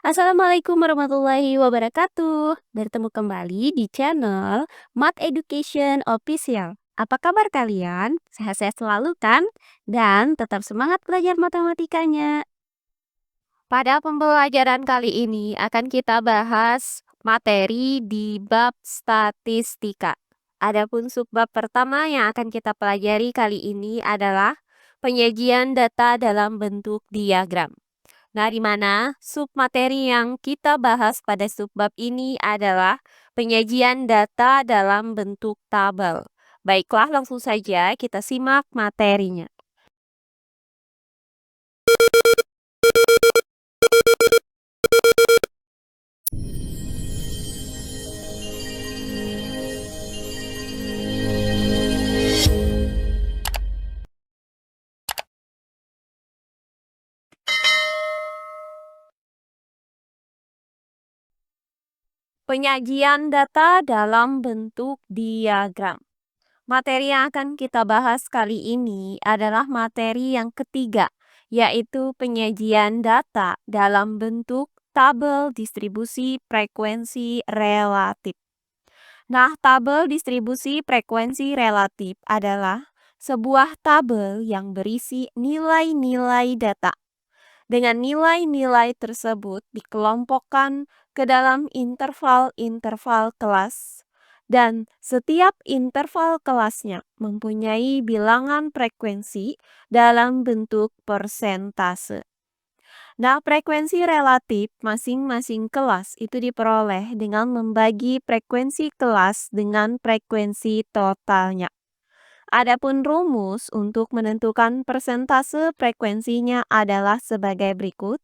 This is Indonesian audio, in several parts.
Assalamualaikum warahmatullahi wabarakatuh. Bertemu kembali di channel Math Education Official. Apa kabar kalian? Sehat-sehat selalu kan? Dan tetap semangat belajar matematikanya. Pada pembelajaran kali ini akan kita bahas materi di bab statistika. Adapun subbab pertama yang akan kita pelajari kali ini adalah penyajian data dalam bentuk diagram. Nah, di mana submateri yang kita bahas pada subbab ini adalah penyajian data dalam bentuk tabel. Baiklah, langsung saja kita simak materinya. Penyajian data dalam bentuk diagram. Materi yang akan kita bahas kali ini adalah materi yang ketiga, yaitu penyajian data dalam bentuk tabel distribusi frekuensi relatif. Nah, tabel distribusi frekuensi relatif adalah sebuah tabel yang berisi nilai-nilai data. Dengan nilai-nilai tersebut dikelompokkan ke dalam interval-interval kelas, dan setiap interval kelasnya mempunyai bilangan frekuensi dalam bentuk persentase. Nah, frekuensi relatif masing-masing kelas itu diperoleh dengan membagi frekuensi kelas dengan frekuensi totalnya. Adapun rumus untuk menentukan persentase frekuensinya adalah sebagai berikut.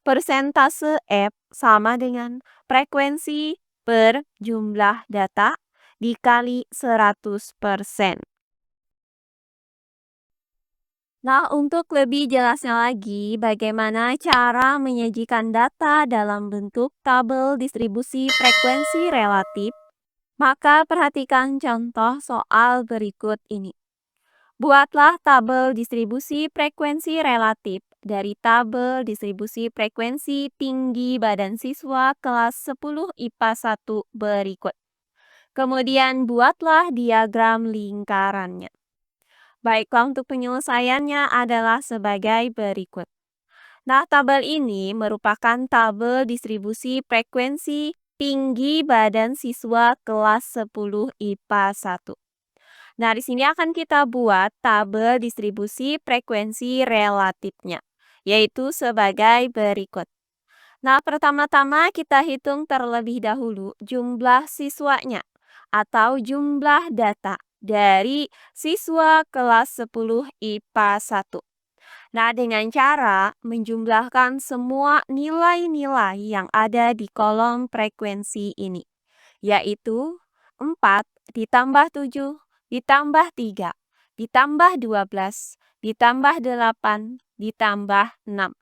Persentase F sama dengan frekuensi per jumlah data dikali 100%. Nah, untuk lebih jelasnya lagi, bagaimana cara menyajikan data dalam bentuk tabel distribusi frekuensi relatif, maka perhatikan contoh soal berikut ini. Buatlah tabel distribusi frekuensi relatif dari tabel distribusi frekuensi tinggi badan siswa kelas 10 IPA 1 berikut. Kemudian buatlah diagram lingkarannya. Baiklah, untuk penyelesaiannya adalah sebagai berikut. Nah, tabel ini merupakan tabel distribusi frekuensi tinggi badan siswa kelas 10 IPA 1. Nah, di sini akan kita buat tabel distribusi frekuensi relatifnya, yaitu sebagai berikut. Nah, pertama-tama kita hitung terlebih dahulu jumlah siswanya atau jumlah data dari siswa kelas 10 IPA 1. Nah, dengan cara menjumlahkan semua nilai-nilai yang ada di kolom frekuensi ini, yaitu 4 ditambah 7 ditambah 3 ditambah 12 ditambah 8 ditambah 6.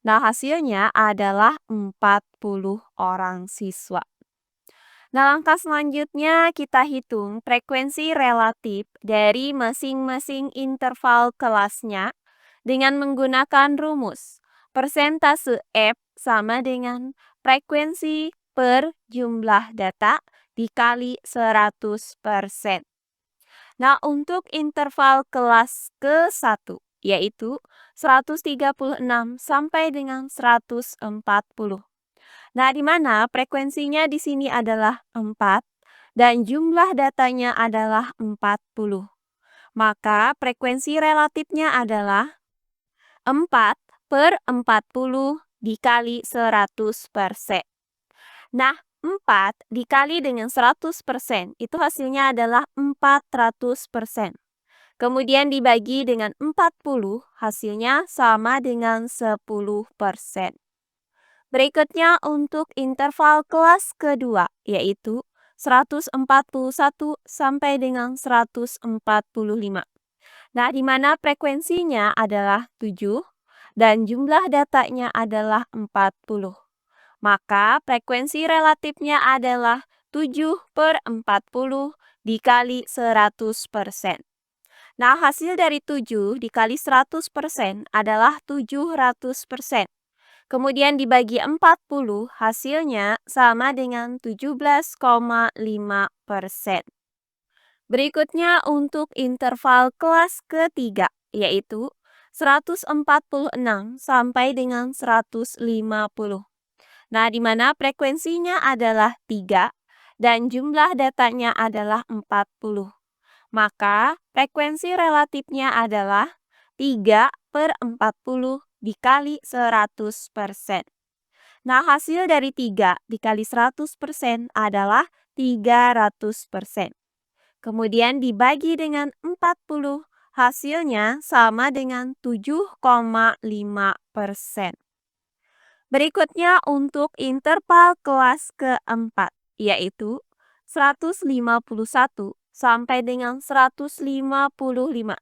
Nah, hasilnya adalah 40 orang siswa. Nah, langkah selanjutnya kita hitung frekuensi relatif dari masing-masing interval kelasnya dengan menggunakan rumus. Persentase F sama dengan frekuensi per jumlah data dikali 100%. Nah, untuk interval kelas ke-1, yaitu 136 sampai dengan 140. Nah, di mana frekuensinya di sini adalah 4 dan jumlah datanya adalah 40. Maka frekuensi relatifnya adalah 4 per 40 dikali 100%. Nah, 4 dikali dengan 100% itu hasilnya adalah 400%. Kemudian dibagi dengan 40, hasilnya sama dengan 10%. Berikutnya untuk interval kelas kedua, yaitu 141 sampai dengan 145. Nah, di mana frekuensinya adalah 7 dan jumlah datanya adalah 40. Maka frekuensi relatifnya adalah 7 per 40 dikali 100%. Nah, hasil dari 7 dikali 100% adalah 700%. Kemudian dibagi 40, hasilnya sama dengan 17,5%. Berikutnya untuk interval kelas ketiga, yaitu 146 sampai dengan 150. Nah, di mana frekuensinya adalah 3 dan jumlah datanya adalah 40. Maka frekuensi relatifnya adalah 3/40 dikali 100%. Nah, hasil dari 3 dikali 100% adalah 300%. Kemudian dibagi dengan 40, hasilnya sama dengan 7,5%. Berikutnya untuk interval kelas keempat, yaitu 151 sampai dengan 155,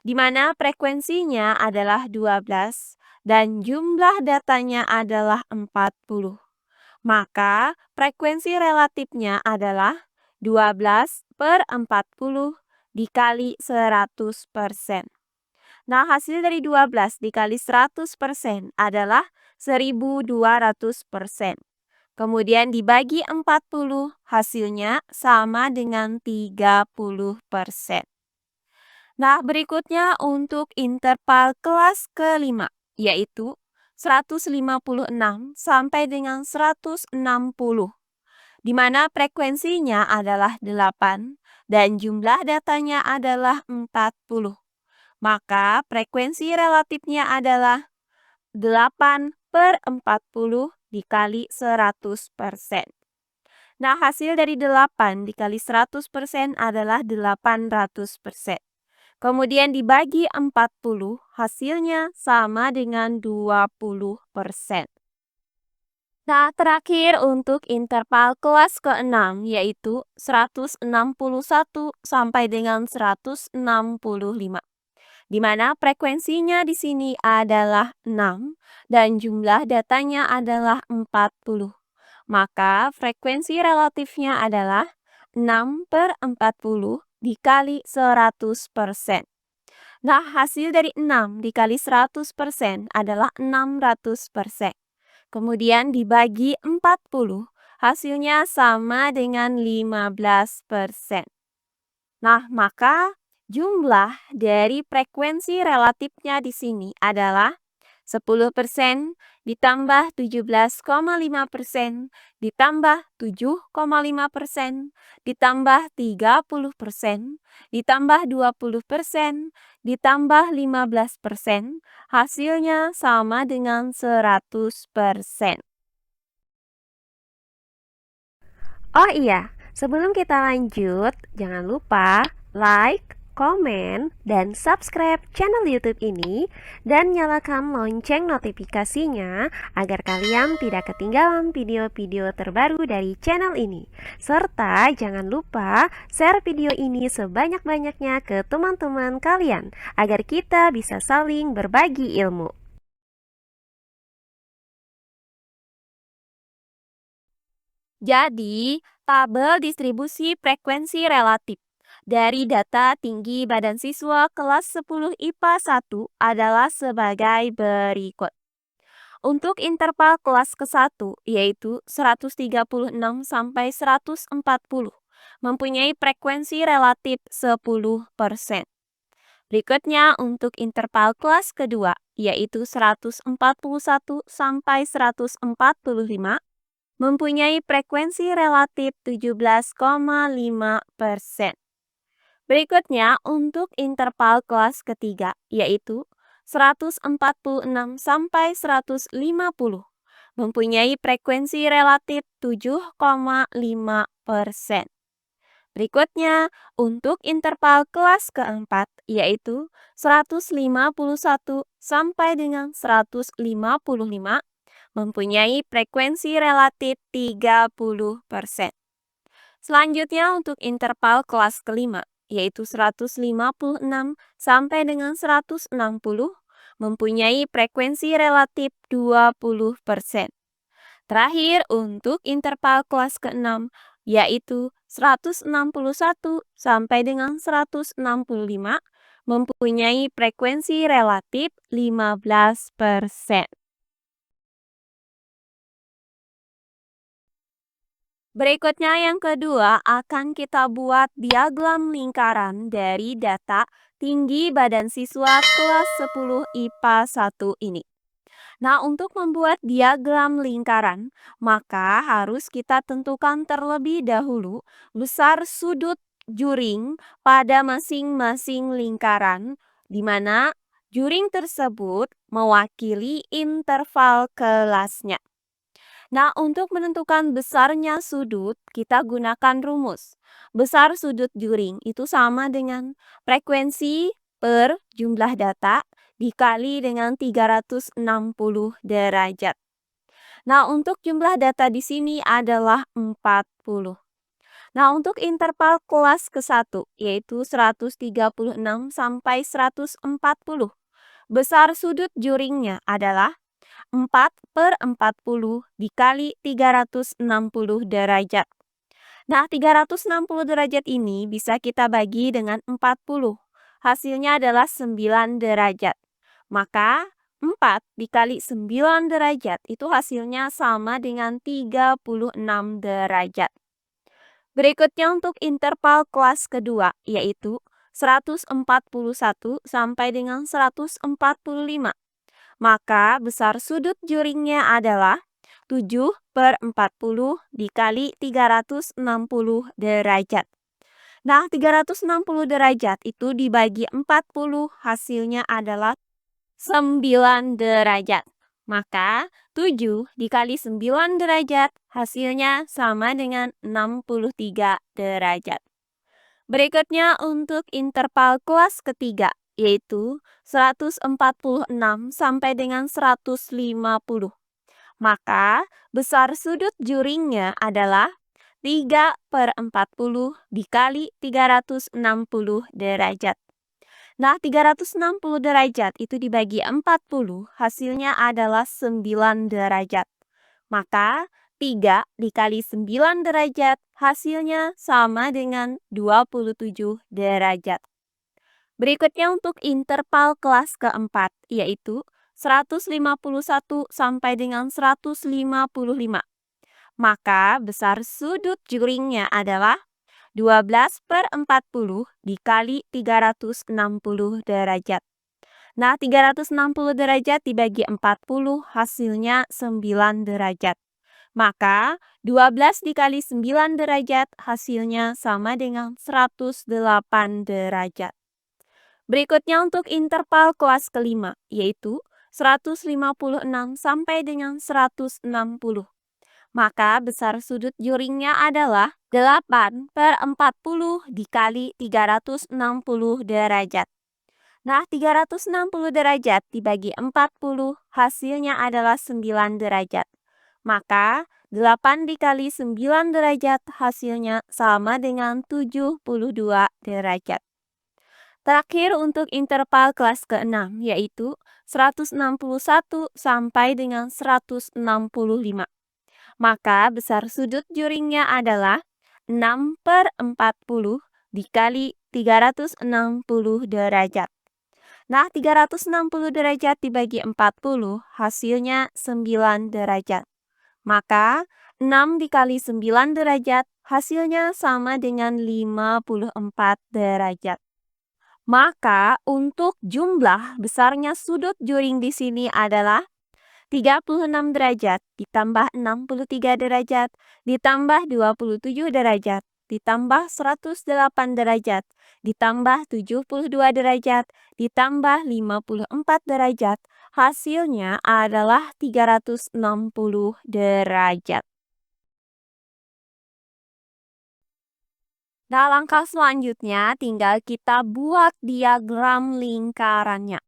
di mana frekuensinya adalah 12 dan jumlah datanya adalah 40. Maka frekuensi relatifnya adalah 12/40 dikali 100%. Nah, hasil dari 12 dikali 100% adalah 1200%. Kemudian dibagi 40, hasilnya sama dengan 30%. Nah, berikutnya untuk interval kelas kelima, yaitu 156 sampai dengan 160, di mana frekuensinya adalah 8 dan jumlah datanya adalah 40. Maka frekuensi relatifnya adalah 8/40 dikali 100%. Nah, hasil dari 8 dikali 100% adalah 800%. Kemudian dibagi 40, hasilnya sama dengan 20%. Nah, terakhir untuk interval kelas ke-6, yaitu 161 sampai dengan 165, di mana frekuensinya di sini adalah 6 dan jumlah datanya adalah 40. Maka frekuensi relatifnya adalah 6/40 dikali 100%. Nah, hasil dari 6 dikali 100% adalah 600%. Kemudian dibagi 40, hasilnya sama dengan 15%. Nah, maka jumlah dari frekuensi relatifnya di sini adalah 10% ditambah 17,5% ditambah 7,5% ditambah 30% ditambah 20% ditambah 15%, hasilnya sama dengan 100%. Oh iya, sebelum kita lanjut, jangan lupa like, komen, dan subscribe channel YouTube ini dan nyalakan lonceng notifikasinya agar kalian tidak ketinggalan video-video terbaru dari channel ini. Serta jangan lupa share video ini sebanyak-banyaknya ke teman-teman kalian agar kita bisa saling berbagi ilmu. Jadi, tabel distribusi frekuensi relatif dari data tinggi Badan Siswa kelas 10 IPA 1 adalah sebagai berikut. Untuk interval kelas ke-1, yaitu 136 sampai 140, mempunyai frekuensi relatif 10%. Berikutnya untuk interval kelas kedua, yaitu 141 sampai 145, mempunyai frekuensi relatif 17,5%. Berikutnya untuk interval kelas ketiga, yaitu 146 sampai 150, mempunyai frekuensi relatif 7,5%. Berikutnya, untuk interval kelas keempat, yaitu 151 sampai dengan 155, mempunyai frekuensi relatif 30%. Selanjutnya untuk interval kelas kelima, yaitu 156 sampai dengan 160, mempunyai frekuensi relatif 20%. Terakhir untuk interval kelas keenam, yaitu 161 sampai dengan 165, mempunyai frekuensi relatif 15%. Berikutnya yang kedua akan kita buat diagram lingkaran dari data tinggi badan siswa kelas 10 IPA 1 ini. Nah, untuk membuat diagram lingkaran, maka harus kita tentukan terlebih dahulu besar sudut juring pada masing-masing lingkaran, di mana juring tersebut mewakili interval kelasnya. Nah, untuk menentukan besarnya sudut, kita gunakan rumus. Besar sudut juring itu sama dengan frekuensi per jumlah data dikali dengan 360 derajat. Nah, untuk jumlah data di sini adalah 40. Nah, untuk interval kelas ke-1 yaitu 136 sampai 140. Besar sudut juringnya adalah 4/40 dikali 360 derajat. Nah, 360 derajat ini bisa kita bagi dengan 40. Hasilnya adalah 9 derajat. Maka 4 dikali 9 derajat itu hasilnya sama dengan 36 derajat. Berikutnya untuk interval kelas kedua, yaitu 141 sampai dengan 145. Maka besar sudut juringnya adalah 7/40 dikali 360 derajat. Nah, 360 derajat itu dibagi 40 hasilnya adalah 9 derajat. Maka 7 dikali 9 derajat hasilnya sama dengan 63 derajat. Berikutnya untuk interval kelas ketiga, yaitu 146 sampai dengan 150. Maka besar sudut juringnya adalah 3/40 dikali 360 derajat. Nah, 360 derajat itu dibagi 40, hasilnya adalah 9 derajat. Maka 3 dikali 9 derajat hasilnya sama dengan 27 derajat. Berikutnya untuk interval kelas keempat, yaitu 151 sampai dengan 155. Maka besar sudut juringnya adalah 12/40 dikali 360 derajat. Nah, 360 derajat dibagi 40 hasilnya 9 derajat. Maka 12 dikali 9 derajat hasilnya sama dengan 108 derajat. Berikutnya untuk interval kelas kelima, yaitu 156 sampai dengan 160. Maka besar sudut juringnya adalah 8/40 dikali 360 derajat. Nah, 360 derajat dibagi 40 hasilnya adalah 9 derajat. Maka 8 dikali 9 derajat hasilnya sama dengan 72 derajat. Terakhir untuk interval kelas ke-6 yaitu 161 sampai dengan 165. Maka besar sudut juringnya adalah 6/40 dikali 360 derajat. Nah, 360 derajat dibagi 40 hasilnya 9 derajat. Maka 6 dikali 9 derajat hasilnya sama dengan 54 derajat. Maka untuk jumlah besarnya sudut juring di sini adalah 36 derajat ditambah 63 derajat ditambah 27 derajat ditambah 108 derajat ditambah 72 derajat ditambah 54 derajat. Hasilnya adalah 360 derajat. Nah, langkah selanjutnya tinggal kita buat diagram lingkarannya.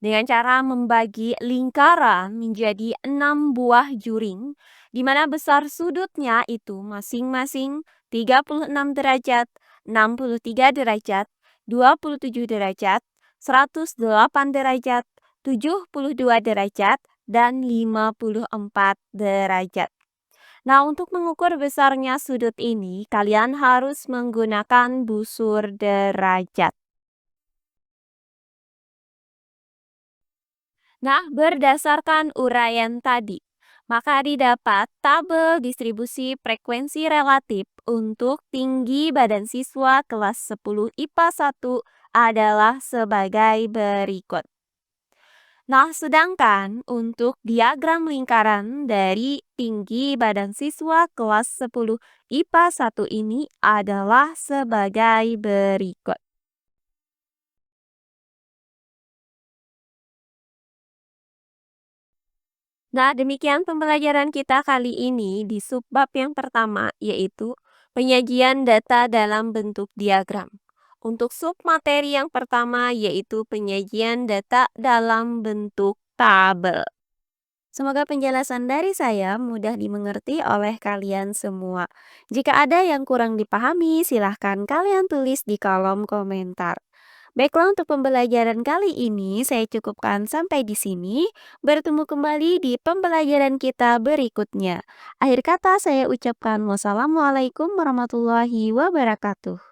Dengan cara membagi lingkaran menjadi 6 buah juring, di mana besar sudutnya itu masing-masing 36 derajat, 63 derajat, 27 derajat, 108 derajat, 72 derajat, dan 54 derajat. Nah, untuk mengukur besarnya sudut ini, kalian harus menggunakan busur derajat. Nah, berdasarkan uraian tadi, Maka didapat tabel distribusi frekuensi relatif untuk tinggi badan siswa kelas 10 IPA 1 adalah sebagai berikut. Nah, sedangkan untuk diagram lingkaran dari tinggi badan siswa kelas 10 IPA 1 ini adalah sebagai berikut. Nah, demikian pembelajaran kita kali ini di subbab yang pertama, yaitu penyajian data dalam bentuk diagram. Untuk sub materi yang pertama, yaitu penyajian data dalam bentuk tabel. Semoga penjelasan dari saya mudah dimengerti oleh kalian semua. Jika ada yang kurang dipahami, silahkan kalian tulis di kolom komentar. Baiklah, untuk pembelajaran kali ini saya cukupkan sampai di sini. Bertemu kembali di pembelajaran kita berikutnya. Akhir kata saya ucapkan wassalamualaikum warahmatullahi wabarakatuh.